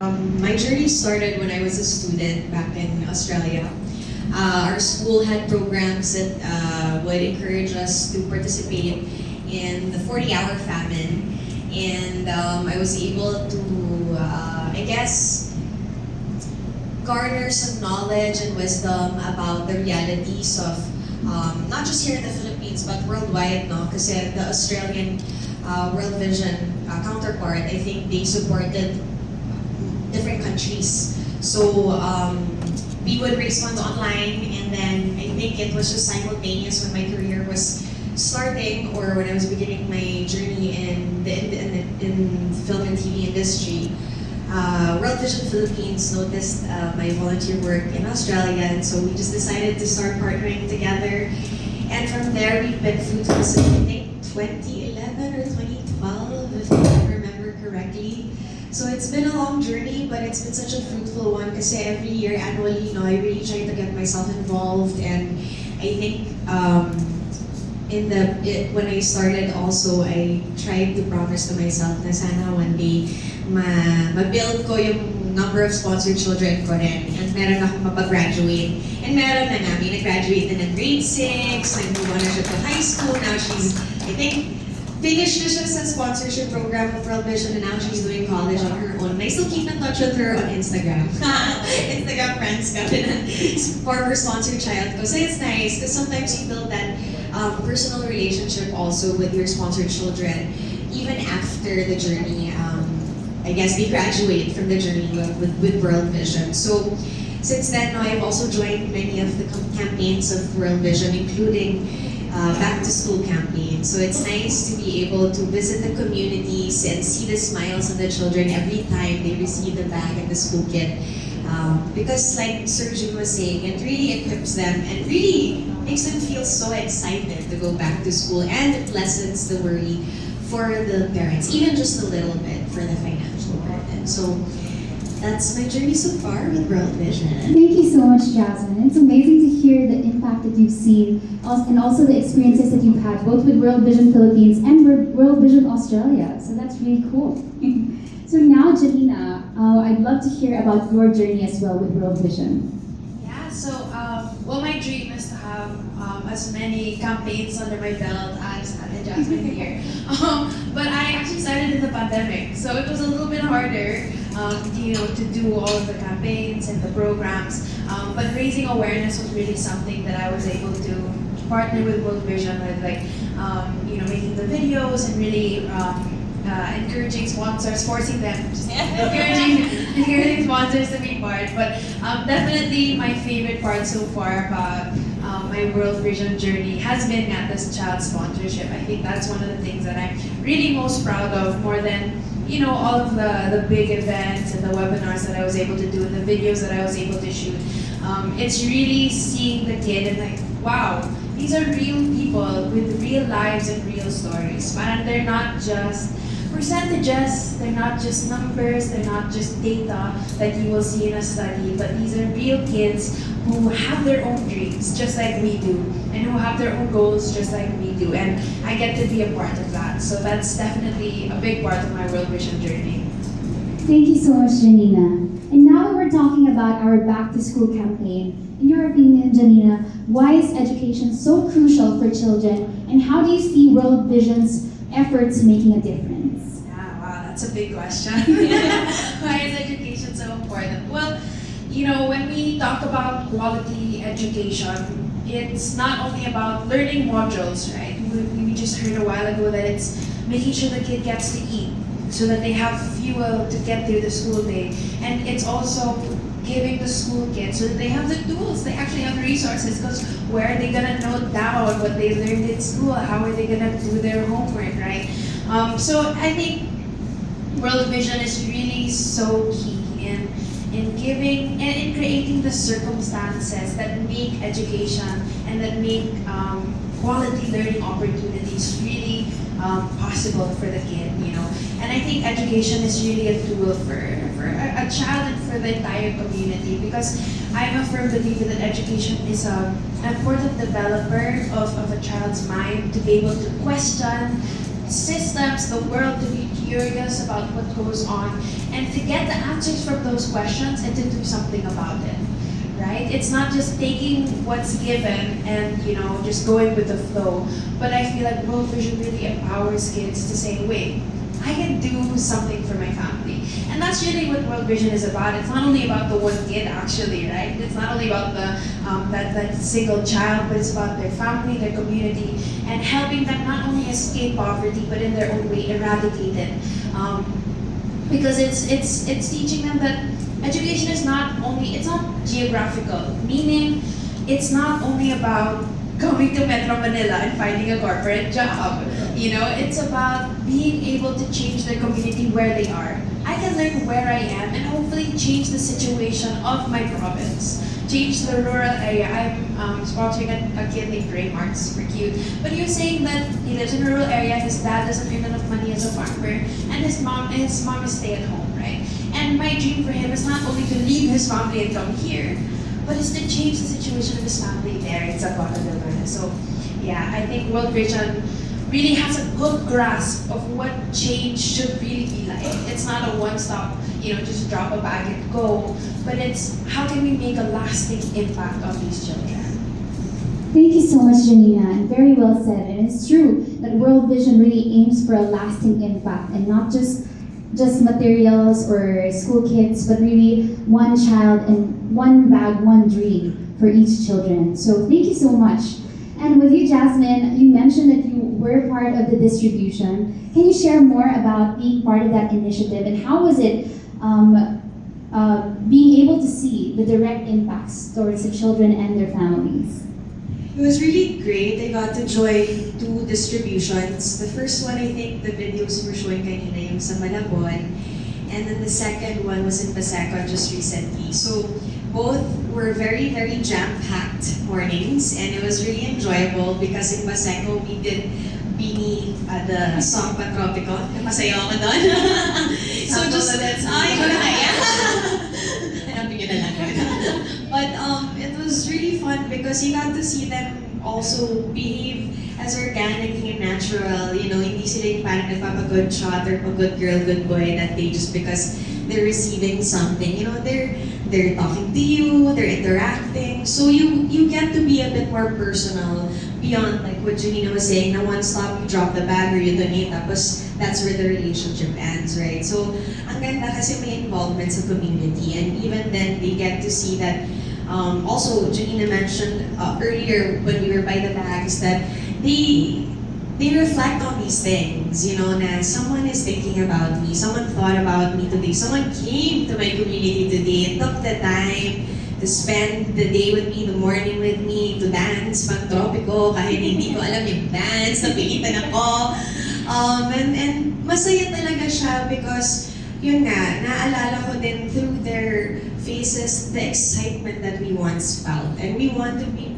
My journey started when I was a student back in Australia. Our school had programs that would encourage us to participate in the 40-hour famine. And I was able to, I guess, garner some knowledge and wisdom about the realities of not just here in the Philippines, but worldwide, no? Kasi the Australian World Vision counterpart, I think they supported different countries. So we would raise funds online, and then I think it was just simultaneous when my career was starting, or when I was beginning my journey in the film and TV industry. World Vision Philippines noticed my volunteer work in Australia, and so we just decided to start partnering together. And from there, we've been fruitful since I think 2011 or 2012, if I remember correctly. So it's been a long journey, but it's been such a fruitful one because every year, annually, I really try to get myself involved. And I think when I started also, I tried to promise to myself na sana one day ma-build ko yung number of sponsored children ko rin. And meron akong mapag-graduate. And meron na nga, may nag-graduate na ng grade 6, nag-move on na siya to high school. Now she's, I think, finished na siya sa sponsorship program of World Vision, and now she's doing college on her own. And I still keep in touch with her on Instagram. Instagram friends kami na former sponsored child ko. So it's nice because sometimes you build that personal relationship also with your sponsored children, even after the journey. I guess we graduate from the journey with World Vision. So since then, I've also joined many of the campaigns of World Vision, including back to school campaign. So it's nice to be able to visit the communities and see the smiles of the children every time they receive the bag and the school kit. Because like Sir Jun was saying, it really equips them and really makes them feel so excited to go back to school, and it lessens the worry for the parents, even just a little bit for the financial burden. So that's my journey so far with World Vision. Thank you so much, Jasmine. It's amazing to hear the impact that you've seen and also the experiences that you've had both with World Vision Philippines and World Vision Australia. So that's really cool. So now, Janina, I'd love to hear about your journey as well with World Vision. Yeah, so well, my dream is to have as many campaigns under my belt as Ate Jasmine here. But I actually started in the pandemic, so it was a little bit harder, to do all of the campaigns and the programs. But raising awareness was really something that I was able to partner with World Vision with, like, making the videos and really encouraging sponsors, forcing them, encouraging sponsors to be part. But definitely my favorite part so far about my World Vision journey has been at this child sponsorship. I think that's one of the things that I'm really most proud of, more than all of the big events and the webinars that I was able to do and the videos that I was able to shoot. It's really seeing the kid and like, wow, these are real people with real lives and real stories. Parang they're not just percentages, they're not just numbers, they're not just data that you will see in a study, but these are real kids who have their own dreams, just like we do, and who have their own goals, just like we do. And I get to be a part of that. So that's definitely a big part of my World Vision journey. Thank you so much, Janina. And now that we're talking about our back to school campaign, in your opinion, Janina, why is education so crucial for children, and how do you see World Vision's efforts making a difference? Yeah, wow, that's a big question. Why is education so important? Well, when we talk about quality education, it's not only about learning modules, right? We just heard a while ago that it's making sure the kid gets to eat so that they have fuel to get through the school day. And it's also giving the school kids so that they have the tools, they actually have the resources, because where are they gonna note down what they learned in school? How are they gonna do their homework, right? So I think World Vision is really so key in giving and in creating the circumstances that make education and that make quality learning opportunities really possible for the kid, And I think education is really a tool for a child and for the entire community, because I'm a firm believer that education is an important developer of a child's mind to be able to question systems, the world, to be curious about what goes on and to get the answers from those questions and to do something about it. Right? It's not just taking what's given and just going with the flow. But I feel like World Vision really empowers kids to say, wait, I can do something for my family. And that's really what World Vision is about. It's not only about the one kid actually, right? It's not only about the that single child, but it's about their family, their community, and helping them not only escape poverty, but in their own way eradicate it. Because it's teaching them that education is it's not geographical, meaning it's not only about going to Metro Manila and finding a corporate job. It's about being able to change their community where they are. I can learn where I am and hopefully change the situation of my province. Change the rural area. I'm sponsoring a kid named Ray Mark, super cute. But he was saying that he lives in a rural area, his dad doesn't earn enough money as a farmer, and his mom is stay at home, right? And my dream for him is not only to leave his family and come here, but is to change the situation of his family there in Zapata del Verde. So yeah, I think World Vision really has a good grasp of what change should really be like. It's not a one-stop, just drop a bag and go, but it's how can we make a lasting impact on these children. Thank you so much, Janina, and very well said. And it's true that World Vision really aims for a lasting impact and not just materials or school kits, but really one child and one bag, one dream for each children. So thank you so much. And with you, Jasmine, you mentioned that you were part of the distribution. Can you share more about being part of that initiative and how was it being able to see the direct impacts towards the children and their families? It was really great. I got to join 2 distributions. The first one, I think, the videos we were showing kanina yung sa Malabon. And then the second one was in Paseco just recently. So both were very, very jam-packed mornings. And it was really enjoyable because in Paseco, we did Bini, the song Patropico. Napasayaw ako doon. So just, ikaw na kaya. Hanapin nyo na lang. But it was really fun because you got to see them also behave as organically and natural. Hindi sila yung parang nagpapag-good shot or pag-good girl, good boy that day just because they're receiving something. They're talking to you, they're interacting. So you get to be a bit more personal beyond like what Janina was saying, na one stop, you drop the bag or you donate, tapos that's where the relationship ends, right? So, ang ganda kasi may involvement sa community and even then, they get to see that also, Janina mentioned earlier when we were by the bags that they reflect on these things, na someone is thinking about me, someone thought about me today, someone came to my community today and took the time to spend the day with me, the morning with me, to dance, pang-tropico, kahit hindi ko alam yung dance, napilitan ako. And masaya talaga siya because, yun nga, naalala ko din through their faces the excitement that we once felt. And we want to be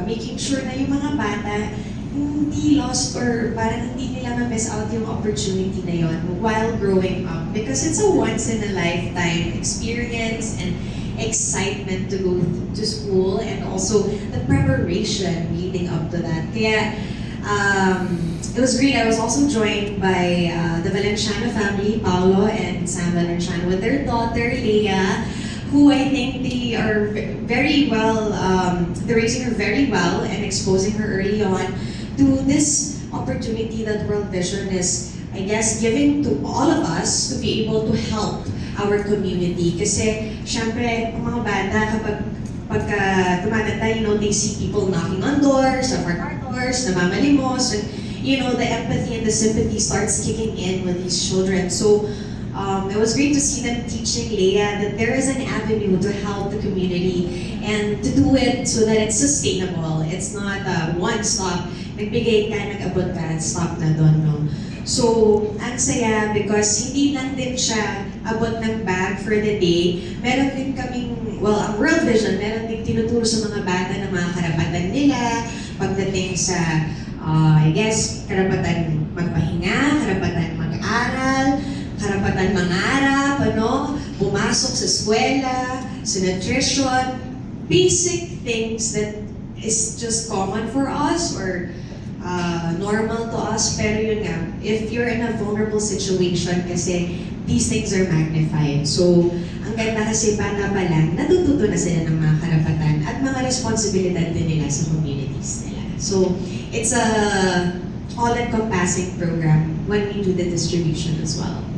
making sure na yung mga bata hindi lost or parang hindi nila ma-miss out yung opportunity na yun while growing up. Because it's a once-in-a-lifetime experience and excitement to go to school and also the preparation leading up to that. Kaya it was great. I was also joined by the Valenciano family, Paolo and Sam Valenciano, with their daughter, Leia, who I think they are very well, they're raising her very well and exposing her early on to this opportunity that World Vision is, I guess, giving to all of us to be able to help our community. Kasi, syempre, ang mga bata, pagka tumatanda, they see people knocking on doors, of our doors, namamalimos, and, the empathy and the sympathy starts kicking in with these children. So, it was great to see them teaching Leia that there is an avenue to help the community and to do it so that it's sustainable. It's not one stop, nagbigay ka, nag-abot ka, stop na doon, no? So, ang saya because hindi lang din siya abot ng bag for the day. Meron din kaming, ang World Vision, meron din tinuturo sa mga bata ng mga karapatan nila pagdating sa, I guess, karapatan magpahinga, karapatan mag-aral, karapatan mangarap, pumasok sa eskwela, sa nutrition, basic things that is just common for us or normal to us, pero yun nga, if you're in a vulnerable situation kasi these things are magnified. So, ang ganda kasi bata pa lang, natututo na sila ng mga karapatan at mga responsibilidad din nila sa communities nila. So, it's a all-encompassing program when we do the distribution as well.